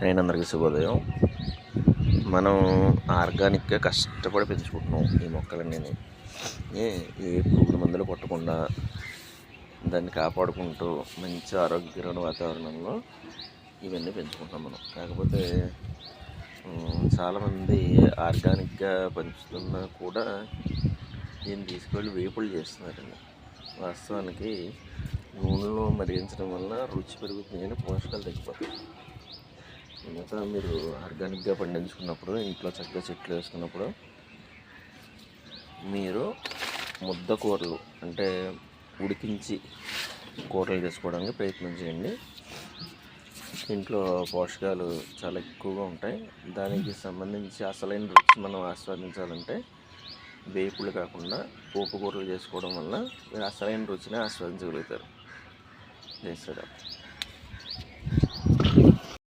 అందరికీ శుభోదయం. మనం ఆర్గానిక్గా కష్టపడి పెంచుకుంటున్నాం ఈ మొక్కలన్నీ. ఏ పురుగుల మందులు కొట్టకుండా దాన్ని కాపాడుకుంటూ మంచి ఆరోగ్యకరమైన వాతావరణంలో ఇవన్నీ పెంచుకుంటాం మనం. కాకపోతే చాలామంది ఆర్గానిక్గా పెంచుతున్నా కూడా దీన్ని తీసుకెళ్ళి వేపులు చేస్తున్నారండి. వాస్తవానికి నూనెలో మరిగించడం వల్ల రుచి పెరుగుతుంది కానీ పోషకాలు తగ్గిపోతాయి. ఇంకా మీరు ఆర్గానిక్గా పండించుకున్నప్పుడు ఇంట్లో చక్కగా చెట్లు వేసుకున్నప్పుడు మీరు ముద్ద కూరలు అంటే ఉడికించి కూరలు చేసుకోవడానికి ప్రయత్నం చేయండి. ఇంట్లో పోషకాలు చాలా ఎక్కువగా ఉంటాయి. దానికి సంబంధించి అసలైన రుచి మనం ఆస్వాదించాలంటే వేపులు కాకుండా పోపు కూరలు చేసుకోవడం వల్ల మీరు అసలైన రుచిని ఆస్వాదించగలుగుతారు. జై శ్రీరామ్.